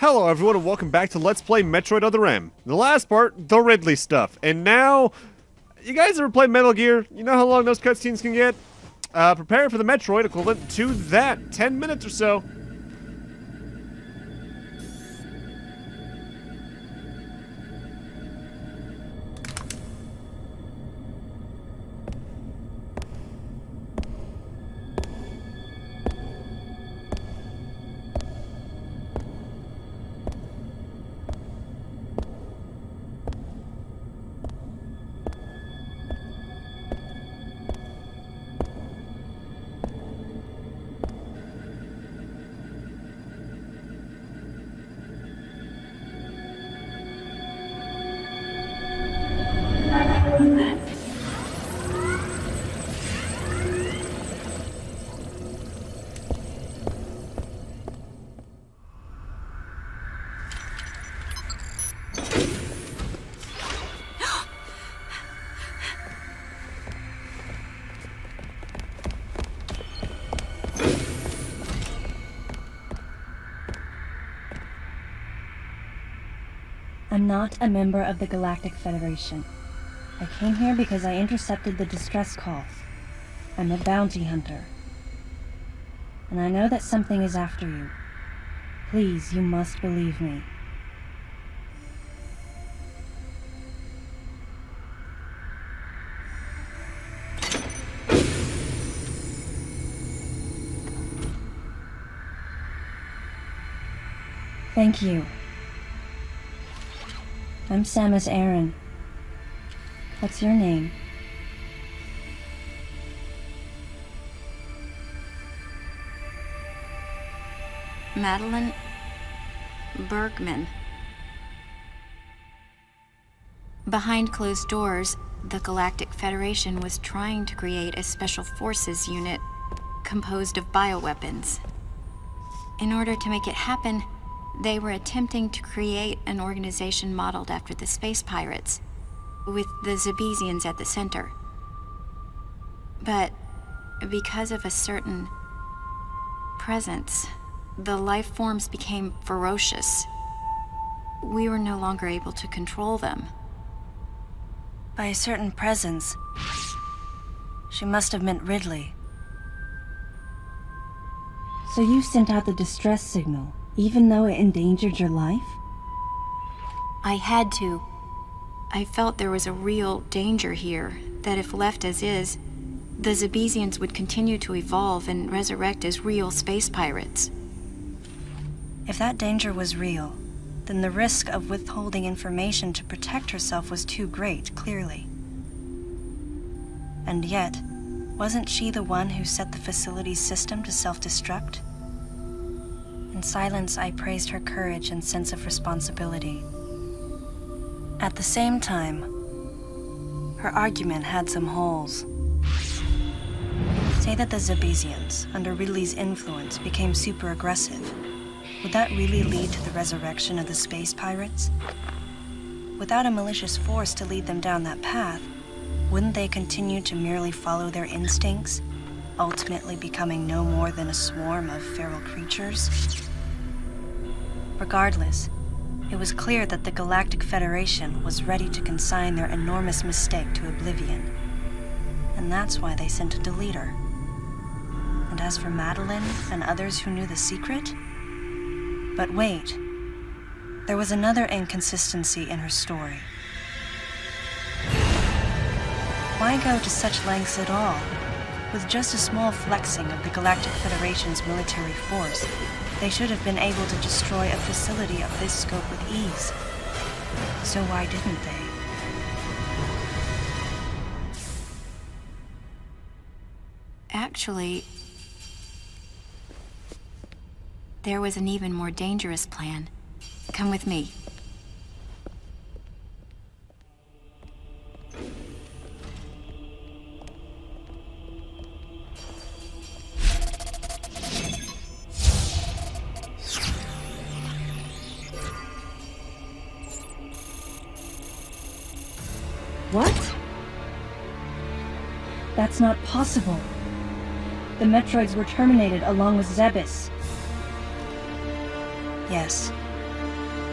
Hello everyone and welcome back to Let's Play Metroid Other M. In the last part, the Ridley stuff. And now, you guys ever play Metal Gear? You know how long those cutscenes can get? Prepare for the Metroid equivalent to that, 10 minutes or so. I'm not a member of the Galactic Federation. I came here because I intercepted the distress calls. I'm a bounty hunter. And I know that something is after you. Please, you must believe me. Thank you. I'm Samus Aran. What's your name? Madeline Bergman. Behind closed doors, the Galactic Federation was trying to create a special forces unit composed of bioweapons. In order to make it happen, they were attempting to create an organization modeled after the space pirates, with the Zebesians at the center. But because of a certain presence, the life forms became ferocious. We were no longer able to control them. By a certain presence, she must have meant Ridley. So you sent out the distress signal, even though it endangered your life? I had to. I felt there was a real danger here, that if left as is, the Zebesians would continue to evolve and resurrect as real space pirates. If that danger was real, then the risk of withholding information to protect herself was too great, clearly. And yet, wasn't she the one who set the facility's system to self-destruct? In silence, I praised her courage and sense of responsibility. At the same time, her argument had some holes. Say that the Zebesians, under Ridley's influence, became super aggressive. Would that really lead to the resurrection of the space pirates? Without a malicious force to lead them down that path, wouldn't they continue to merely follow their instincts, ultimately becoming no more than a swarm of feral creatures? Regardless, it was clear that the Galactic Federation was ready to consign their enormous mistake to oblivion. And that's why they sent a deleter. And as for Madeline and others who knew the secret? But wait, there was another inconsistency in her story. Why go to such lengths at all? With just a small flexing of the Galactic Federation's military force, they should have been able to destroy a facility of this scope with ease. So why didn't they? Actually, there was an even more dangerous plan. Come with me. What? That's not possible. The Metroids were terminated along with Zebes. Yes,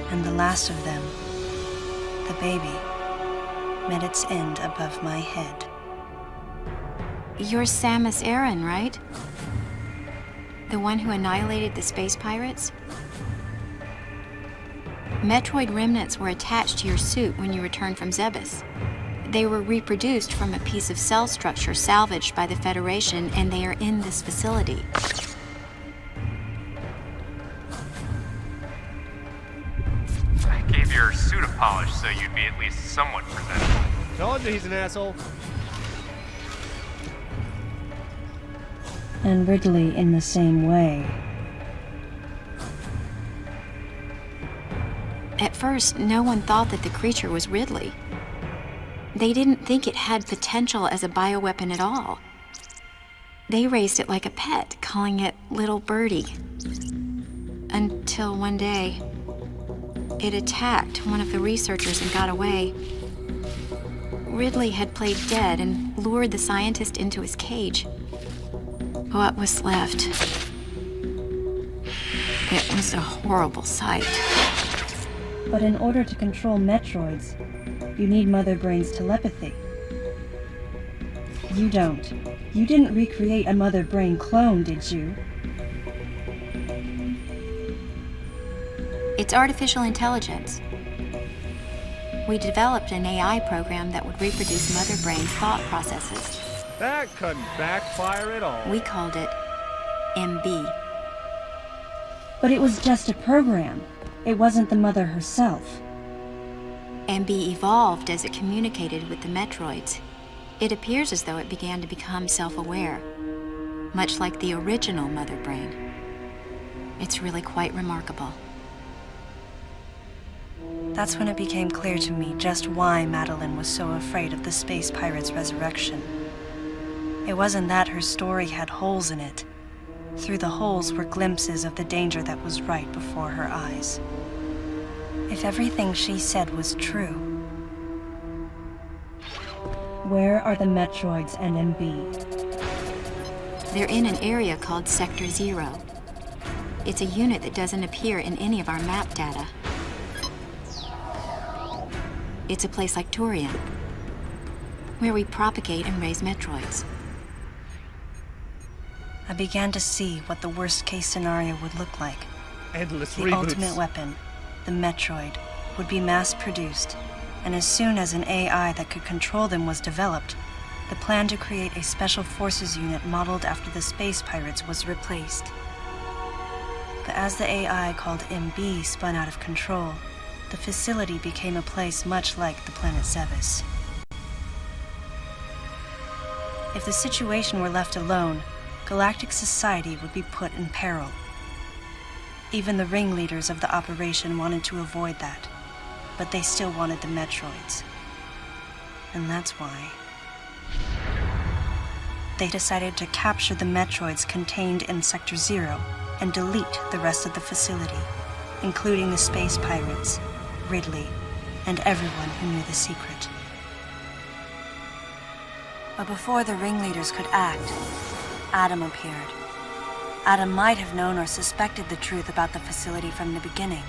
And the last of them, the baby, met its end above my head. You're Samus Aran, right? The one who annihilated the space pirates? Metroid remnants were attached to your suit when you returned from Zebes. They were reproduced from a piece of cell structure salvaged by the Federation, and they are in this facility. I gave your suit a polish so you'd be at least somewhat presentable. Told you he's an asshole. And Ridley in the same way. At first, no one thought that the creature was Ridley. They didn't think it had potential as a bioweapon at all. They raised it like a pet, calling it Little Birdie. Until one day, it attacked one of the researchers and got away. Ridley had played dead and lured the scientist into his cage. What was left? It was a horrible sight. But in order to control Metroids, you need Mother Brain's telepathy. You don't. You didn't recreate a Mother Brain clone, did you? It's artificial intelligence. We developed an AI program that would reproduce Mother Brain's thought processes. That couldn't backfire at all. We called it MB. But it was just a program. It wasn't the Mother herself. MB evolved as it communicated with the Metroids. It appears as though it began to become self-aware, much like the original Mother Brain. It's really quite remarkable. That's when it became clear to me just why Madeline was so afraid of the space pirate's resurrection. It wasn't that her story had holes in it. Through the holes were glimpses of the danger that was right before her eyes. If everything she said was true, where are the Metroids and MB? They're in an area called Sector 0. It's a unit that doesn't appear in any of our map data. It's a place like Turian, where we propagate and raise Metroids. I began to see what the worst-case scenario would look like. Endless The reboots. ultimate weapon, the Metroid, would be mass-produced, and as soon as an AI that could control them was developed, the plan to create a special forces unit modeled after the space pirates was replaced. But as the AI called MB spun out of control, the facility became a place much like the planet Zebes. If the situation were left alone, galactic society would be put in peril. Even the ringleaders of the operation wanted to avoid that, but they still wanted the Metroids. And that's why they decided to capture the Metroids contained in Sector 0 and delete the rest of the facility, including the space pirates, Ridley, and everyone who knew the secret. But before the ringleaders could act, Adam appeared. Adam might have known or suspected the truth about the facility from the beginning.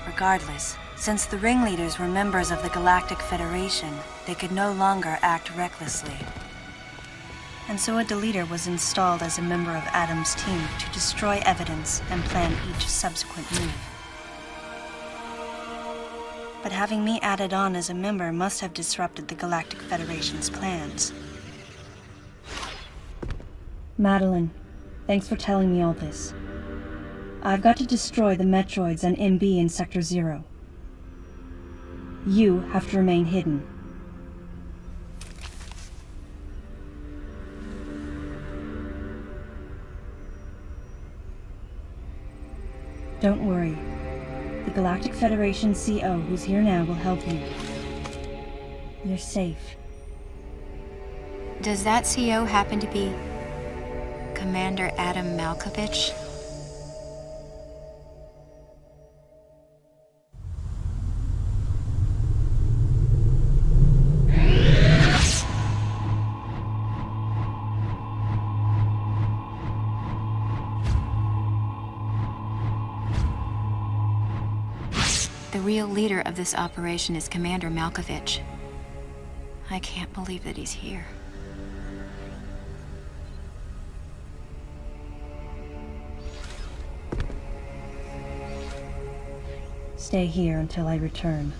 Regardless, since the ringleaders were members of the Galactic Federation, they could no longer act recklessly. And so a deleter was installed as a member of Adam's team to destroy evidence and plan each subsequent move. But having me added on as a member must have disrupted the Galactic Federation's plans. Madeline, thanks for telling me all this. I've got to destroy the Metroids and MB in Sector 0. You have to remain hidden. Don't worry. The Galactic Federation CO who's here now will help you. You're safe. Does that CO happen to be Commander Adam Malkovich? The real leader of this operation is Commander Malkovich. I can't believe that he's here. Stay here until I return.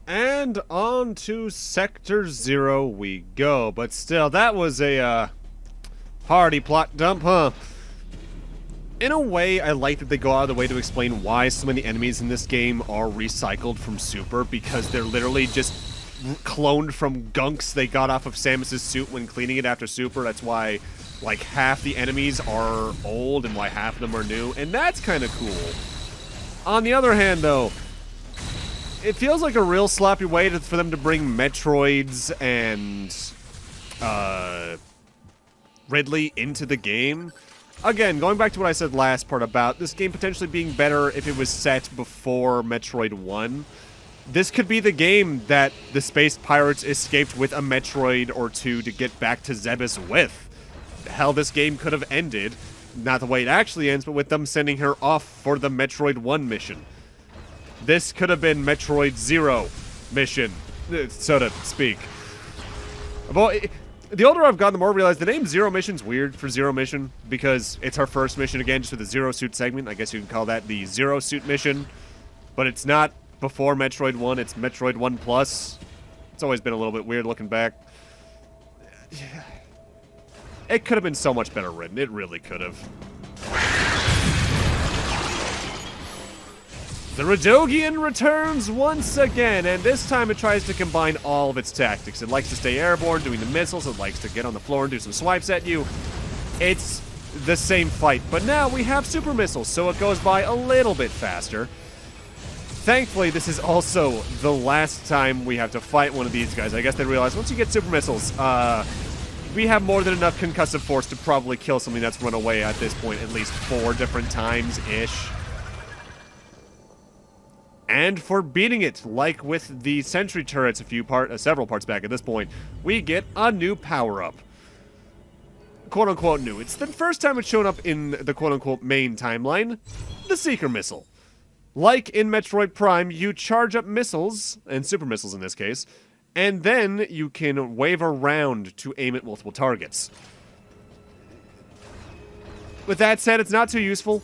And on to Sector 0 we go. But still, that was a hearty plot dump, huh? In a way, I like that they go out of the way to explain why so many enemies in this game are recycled from Super, because they're literally just cloned from gunks they got off of Samus's suit when cleaning it after Super. That's why, like, half the enemies are old and why half of them are new, and that's kind of cool. On the other hand, though, it feels like a real sloppy way for them to bring Metroids and Ridley into the game. Again, going back to what I said last part about this game potentially being better if it was set before Metroid 1. This could be the game that the Space Pirates escaped with a Metroid or two to get back to Zebes with. Hell, this game could have ended, not the way it actually ends, but with them sending her off for the Metroid 1 mission. This could have been Metroid 0 mission, so to speak. The older I've gotten, the more I realize the name Zero Mission's weird for Zero Mission, because it's her first mission again, just with the Zero Suit segment. I guess you can call that the Zero Suit mission. But it's not before Metroid 1, it's Metroid 1 Plus. It's always been a little bit weird looking back. It could have been so much better written. It really could have. The Rhedogian returns once again, and this time it tries to combine all of its tactics. It likes to stay airborne, doing the missiles. It likes to get on the floor and do some swipes at you. It's the same fight, but now we have super missiles, so it goes by a little bit faster. Thankfully, this is also the last time we have to fight one of these guys. I guess they realize once you get super missiles, we have more than enough concussive force to probably kill something that's run away at this point at least 4 different times-ish. And for beating it, like with the sentry turrets several parts back at this point, we get a new power-up. Quote-unquote new. It's the first time it's shown up in the quote-unquote main timeline, the Seeker Missile. Like in Metroid Prime, you charge up missiles, and super missiles in this case, and then you can wave around to aim at multiple targets. With that said, it's not too useful.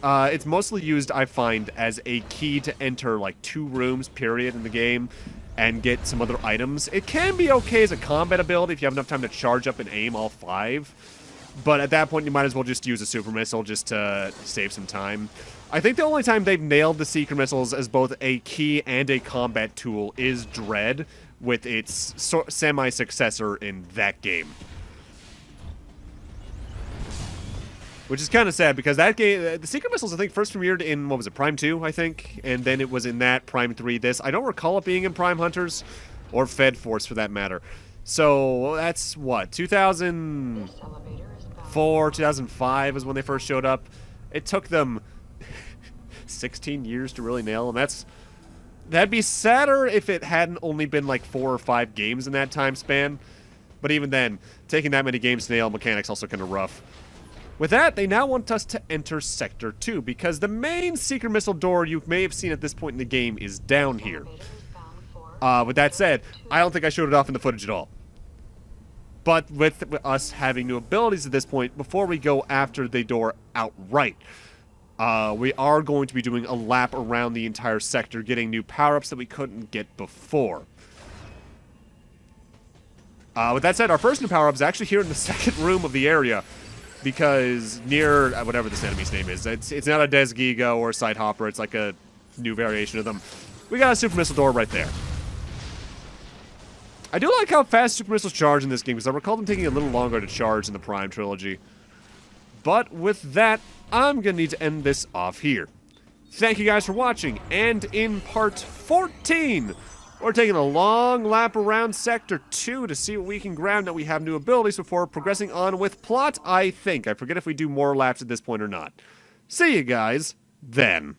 It's mostly used, I find, as a key to enter, like, 2 rooms, period, in the game, and get some other items. It can be okay as a combat ability if you have enough time to charge up and aim all 5, but at that point, you might as well just use a super missile just to save some time. I think the only time they've nailed the Seeker Missiles as both a key and a combat tool is Dread, with its semi-successor in that game. Which is kind of sad, because that game, the Seeker Missiles, I think, first premiered in, what was it, Prime 2, I think? And then it was in that, Prime 3, this. I don't recall it being in Prime Hunters, or Fed Force, for that matter. So, that's, what, 2004, 2005 is when they first showed up. It took them 16 years to really nail them. That'd be sadder if it hadn't only been, like, 4 or 5 games in that time span. But even then, taking that many games to nail mechanics also kind of rough. With that, they now want us to enter Sector 2, because the main Seeker Missile door you may have seen at this point in the game is down here. With that said, I don't think I showed it off in the footage at all. But with us having new abilities at this point, before we go after the door outright, we are going to be doing a lap around the entire sector, getting new power-ups that we couldn't get before. With that said, our first new power-up is actually here in the second room of the area, because near whatever this enemy's name is, it's not a Desgiga or a Side Hopper, it's like a new variation of them. We got a super missile door right there. I do like how fast super missiles charge in this game, because I recall them taking a little longer to charge in the Prime trilogy. But with that, I'm going to need to end this off here. Thank you guys for watching, and in part 14, we're taking a long lap around Sector 2 to see what we can grab, that we have new abilities before progressing on with plot, I think. I forget if we do more laps at this point or not. See you guys then.